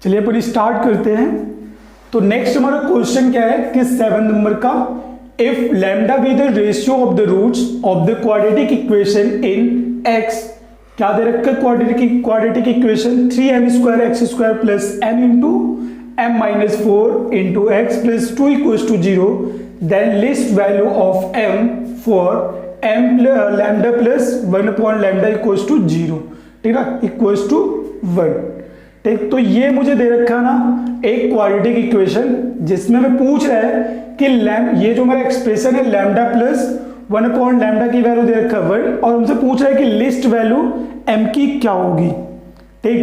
चलिए अपन स्टार्ट करते हैं। तो नेक्स्ट हमारा क्वेश्चन क्या है कि 7 नंबर का, if lambda be the ratio of the roots of the quadratic equation in x, क्या दे रखा है quadratic equation 3m² x² plus m into m minus 4 into x plus 2 equals to 0, then list value of m for m lambda plus 1 upon lambda equals to 0, ठीक है, equals to 1। ठीक, तो ये मुझे दे रखा है ना एक क्वाड्रेटिक इक्वेशन जिसमें मैं पूछ रहा है कि ये जो मेरा एक्सप्रेशन है लैम्डा प्लस 1 अपॉन लैम्डा की वैल्यू दे रखा है 1, और हमसे पूछ रहा है कि लिस्ट वैल्यू m की क्या होगी। ठीक,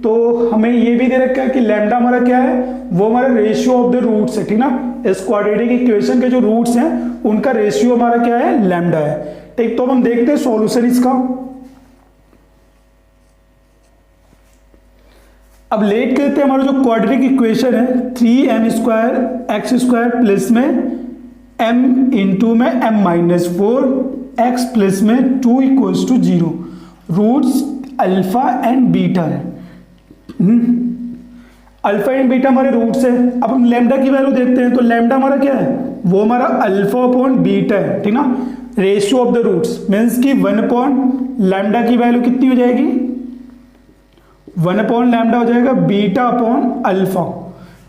तो हमें ये भी दे रखा है कि लैम्डा हमारा क्या है, वो हमारा रेशियो ऑफ द रूट्स है, ठीक ना। इस क्वाड्रेटिक इक्वेशन के जो रूट्स हैं उनका रेशियो हमारा क्या है, लैम्डा है। ठीक, तो हम देखते हैं सॉल्यूशन इसका। अब लेट करते हैं हमारा जो क्वाड्रेटिक इक्वेशन है 3m² x² प्लस में m इंटू में m माइनस 4 x प्लस में 2 equals to 0, roots alpha and beta है। अल्फा एंड बीटा हमारे रूट्स है। अब हम लैम्डा की वैल्यू देखते हैं, तो लैम्डा हमारा क्या है, वो हमारा अल्फा अपॉन बीटा है, ठीक ना। Ratio of the roots means कि 1 अपॉन लैम्डा की वैल्यू कितनी हो जाएगी, 1 अपॉन लैम्डा हो जाएगा बीटा अपॉन अल्फा।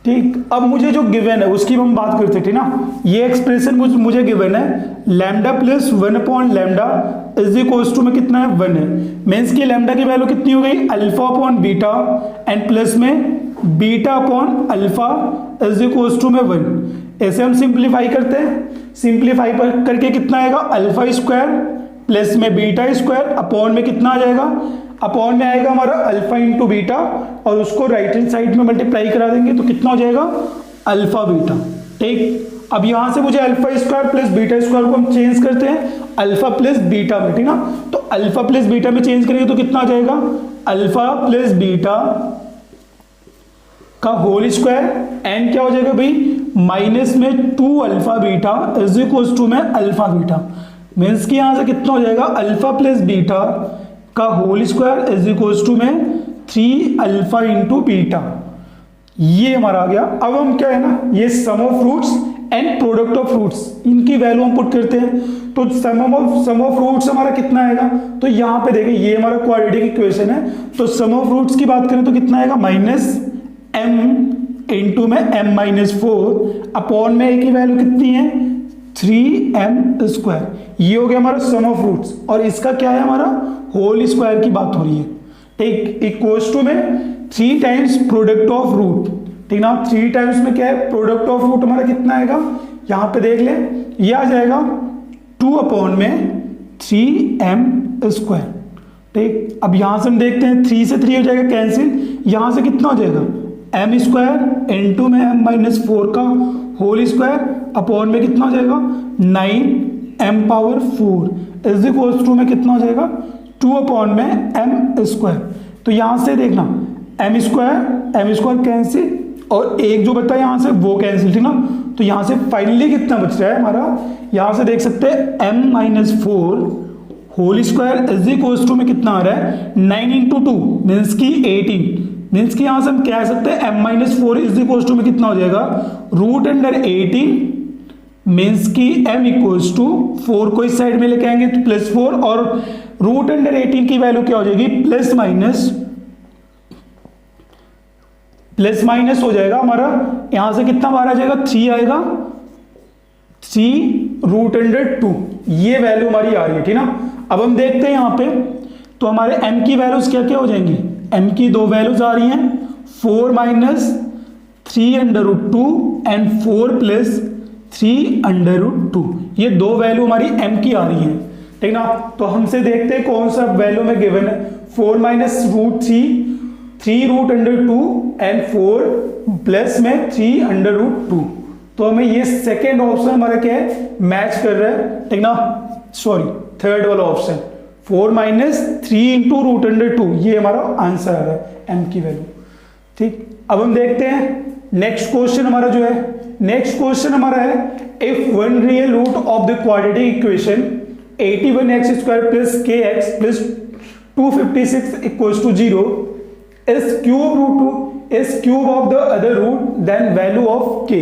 ठीक, अब मुझे जो गिवन है उसकी हम बात करते हैं, ठीक ना। ये एक्सप्रेशन मुझे गिवन है lambda plus 1 upon lambda is equals to में कितना है, 1 है। मीन्स की लैम्डा की वैल्यू कितनी हो गई, alpha upon beta and plus में beta upon alpha is equals to में 1। ऐसे हम सिंप्लीफाई करते हैं, सिंप्लीफाई करके कितना आएगा, अल्फा स्क्वायर प्लस में बीटा स्क्वायर अपॉन में कितना आ जाएगा, अपॉन में आएगा हमारा अल्फा इंटू बीटा, और उसको राइट हैंड साइड में मल्टीप्लाई करा देंगे तो कितना हो जाएगा, अल्फा बीटा। ठीक, अब यहां से मुझे alpha square plus beta square को हम चेंज करते हैं अल्फा प्लस बीटा में, ठीक ना। तो अल्फा प्लस बीटा में चेंज करेंगे तो कितना आ जाएगा, अल्फा प्लस बीटा का होल स्क्वायर एंड क्या हो जाएगा भाई, माइनस में 2 alpha beta is equals to में अल्फा बीटा। मीन्स कि यहां से कितना हो जाएगा, अल्फा प्लस बीटा का whole square is equals to में 3 अल्फा इंटू बीटा, ये हमारा आ गया। अब हम क्या है ना, ये sum of roots and product of roots, इनकी वैल्यू हम पुट करते हैं। तो सम ऑफ रूट्स हमारा कितना आएगा, तो यहां पे देखिए ये हमारा क्वाड्रेटिक इक्वेशन है, तो सम ऑफ रूट्स की बात करें तो कितना आएगा, माइनस m इंटू में m माइनस 4 अपॉन में a की वैल्यू कितनी है, 3m²। ये हो गया हमारा सम ऑफ रूट्स, और इसका क्या है, हमारा होल स्क्वायर की बात हो रही है। ठीक, इक्वल्स टू में 3 टाइम्स प्रोडक्ट ऑफ रूट, ठीक ना। 3 टाइम्स में क्या है, प्रोडक्ट ऑफ रूट हमारा कितना आएगा, यहां पे देख ले, ये आ जाएगा 2 अपॉन में 3m²। ठीक, अब यहां से हम देखते हैं 3 से 3 हो जाएगा कैंसिल, यहां से कितना हो जाएगा, m² इंटू में m माइनस 4 का होल स्क्वायर अपॉन में कितना हो जाएगा, 9m power 4 is equals to में कितना हो जाएगा, 2 अपॉन में m²। तो यहां से देखना m² कैंसिल, और एक जो बता यहां से वो कैंसिल, ठीक ना। तो यहां से फाइनली कितना बच रहा है हमारा, यहां से देख सकते हैं m minus 4 whole square is equals to में कितना आ रहा है, 9 इंटू 2 मीन्स की 18। मीन्स की यहां से हम कह सकते हैं m minus 4 is equals to में कितना हो जाएगा, रूट अंडर 18 मीन्स की m इक्वल्स टू 4 को इस साइड में लेके आएंगे तो प्लस 4, और रूट अंडर 18 की वैल्यू क्या हो जाएगी, प्लस माइनस हो जाएगा हमारा, यहां से कितना बाहर आ जाएगा, 3 आएगा, 3 रूट अंडर 2, ये वैल्यू हमारी आ रही है, ठीक ना। अब हम देखते हैं यहां पे, तो हमारे m की वैल्यूज क्या क्या हो जाएंगी, m की 2 वैल्यूज आ रही हैं, 4 minus 3 under root 2 and 4 plus 3 under root 2, ये 2 वैल्यू हमारी m की आ रही है, ठीक ना। तो हमसे देखते हैं कौन सा वैल्यू में गिवन है, 4 minus root 3 root under 2 and 4 plus में 3 अंडर रूट 2। तो हमें ये सेकेंड ऑप्शन हमारा क्या है, मैच कर रहा है, ठीक ना। सॉरी, थर्ड वाला option 4 minus 3 into root under 2, ये हमारा आंसर आ रहा है m की वैल्यू। ठीक, अब हम देखते हैं नेक्स्ट क्वेश्चन हमारा जो है, नेक्स्ट क्वेश्चन हमारा है, if one real root of the quadratic equation 81x² plus kx plus 256 equals to 0 is cube root is cube of the other root then value of k.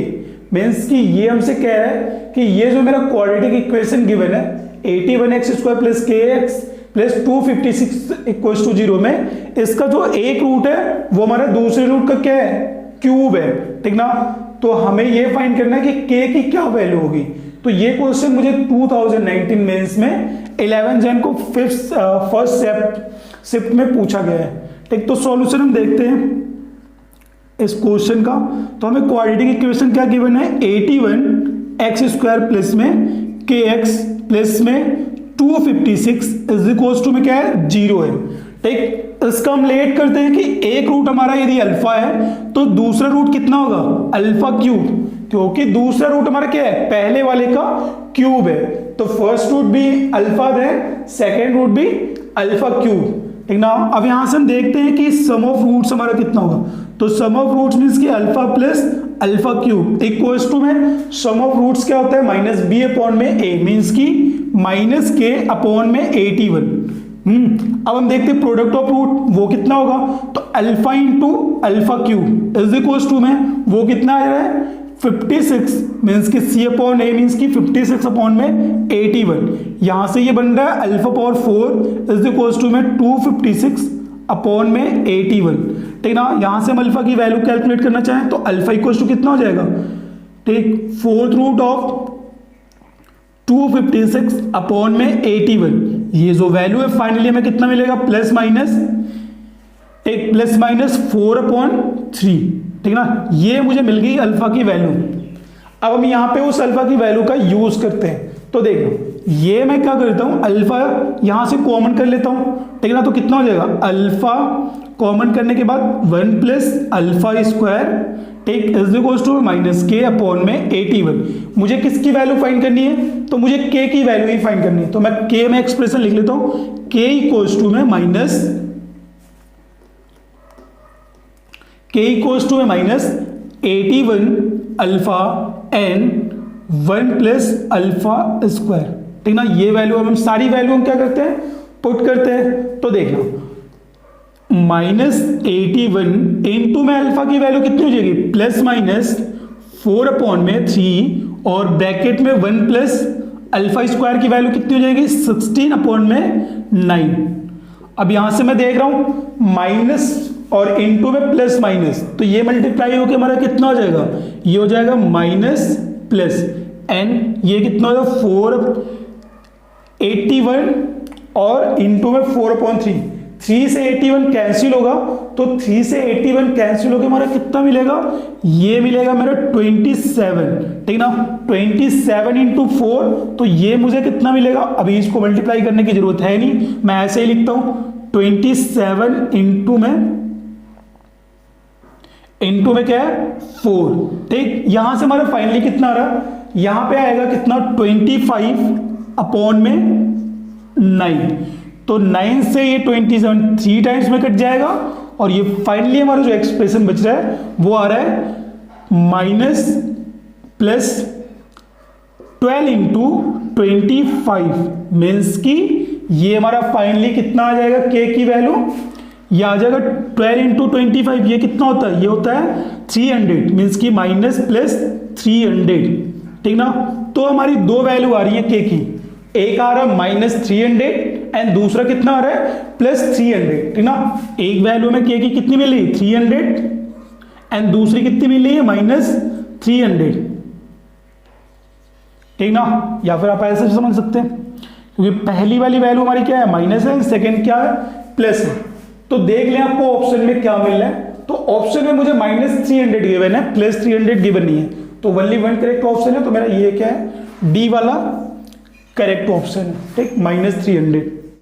Means कि ये हमसे कह रहा है कि ये जो मेरा क्वाड्रेटिक इक्वेशन गिवन है 81x² plus kx plus 256 equals to 0 में इसका जो एक रूट है वो हमारा दूसरे रूट का क्या है, क्यूब है, ठीक ना। तो हमें ये फाइंड करना है कि k की क्या वैल्यू होगी। तो ये क्वेश्चन मुझे 2019 मेंस में 11 जन को फर्स्ट शिफ्ट में पूछा गया है, ठीक। तो सॉल्यूशन हम देखते हैं इस क्वेश्चन का। तो हमें क्वाड्रेटिक इक्वेशन क्या गिवन है, 81x² प्लस में kx प्लस में 256 इज इक्वल्स टू में क्या है, 0 है, ठीक। इसका हम लेट करते हैं कि एक रूट हमारा यदि अल्फा है तो दूसरा रूट कितना होगा, अल्फा क्यूब, क्योंकि दूसरा रूट हमारा क्या है, पहले वाले का क्यूब है। तो फर्स्ट रूट भी अल्फा है, सेकेंड रूट भी अल्फा क्यूब, ठीक ना। अब यहां से हम देखते हैं कि सम ऑफ रूट्स हमारा कितना होगा। तो सम ऑफ रूट्स मींस कि alpha plus alpha cube equals to में सम ऑफ रूट्स क्या होता है, माइनस बी अपॉन में ए, मींस की माइनस के अपॉन में 81। अब हम देखते हैं प्रोडक्ट ऑफ रूट वो कितना होगा। तो alpha into alpha cube is equals to में वो कितना आ रहा है, 56, मीन्स की सी अपॉन ए मीन्स की 56 अपॉन में 81। यहां से ये बन रहा है alpha power 4 is equals to में 256 अपॉन में 81, ठीक ना। यहां से हम अल्फा की वैल्यू कैलकुलेट करना चाहें तो अल्फा इक्वल्स टू कितना हो जाएगा, ठीक, फोर्थ रूट ऑफ 256 अपॉन में 81। ये जो वैल्यू है फाइनली हमें कितना मिलेगा, प्लस माइनस 4 अपॉन 3, ठीक ना। ये मुझे मिल गई अल्फा की वैल्यू। अब हम यहां पे उस अल्फा की वैल्यू का यूज करते हैं। तो देखो ये मैं क्या करता हूं, अल्फा यहां से कॉमन कर लेता हूं, ठीक ना। तो कितना हो जाएगा, अल्फा कॉमन करने के बाद 1 प्लस अल्फा स्क्वायर, ठीक, इज इक्वल्स टू माइनस के अपॉन में 81। मुझे किसकी वैल्यू फाइंड करनी है, तो मुझे के की वैल्यू ही फाइंड करनी है। तो मैं के में एक्सप्रेशन लिख लेता हूं, के इक्वल्स टू में minus 81 alpha n 1 plus alpha square, ठीक ना। ये वैल्यू हम सारी वैल्यू हम क्या करते हैं, पुट करते हैं। तो देखना -81 इंटू में अल्फा की वैल्यू कितनी हो जाएगी, प्लस माइनस 4 अपॉन में 3 और ब्रैकेट में 1 प्लस अल्फा स्क्वायर की वैल्यू कितनी हो जाएगी, 16 अपॉन में 9। अब यहां से मैं देख रहा हूं माइनस और इंटू में प्लस माइनस, तो ये मल्टीप्लाई होकर हमारा कितना हो जाएगा, ये हो जाएगा माइनस प्लस एन, ये कितना हो जाएगा 481 और इंटू में 4/3, 3 से 81 कैंसिल होगा। तो 3 से 81 कैंसिल होकर हमारा कितना मिलेगा, ये मिलेगा मेरा 27, ठीक ना। 27 इंटू 4, तो ये मुझे कितना मिलेगा, अभी इसको मल्टीप्लाई करने की जरूरत है नहीं, मैं ऐसे ही लिखता हूं 27 इंटू में क्या है 4, ठीक। यहां से हमारा फाइनली कितना आ रहा है, यहां पे आएगा कितना 25 अपॉन में 9। तो 9 से ये 27 3 टाइम्स में कट जाएगा और ये फाइनली हमारा जो एक्सप्रेशन बच रहा है वो आ रहा है माइनस प्लस 12 इंटू 25, मीन्स की ये हमारा फाइनली कितना आ जाएगा, के की वैल्यू ये आ जाएगा 12 इंटू 25, ये कितना होता है, ये होता है 300, मीन्स की माइनस प्लस 300, ठीक ना। तो हमारी दो वैल्यू आ रही है के की, एक आ रहा है -300 एंड दूसरा कितना आ रहा है +300, ठीक ना। एक वैल्यू में के की कितनी मिली 300 एंड दूसरी कितनी मिली है -300, ठीक ना। या फिर आप ऐसे समझ सकते हैं क्योंकि पहली वाली वैल्यू हमारी क्या है माइनस है, सेकंड क्या है प्लस है। तो देख लें आपको ऑप्शन में क्या मिल रहा है। तो ऑप्शन में मुझे -300 गिवन है, +300 गिवन नहीं है, तो ओनली वन करेक्ट ऑप्शन है। तो मेरा ये क्या है, डी वाला करेक्ट ऑप्शन है, ठीक, -300।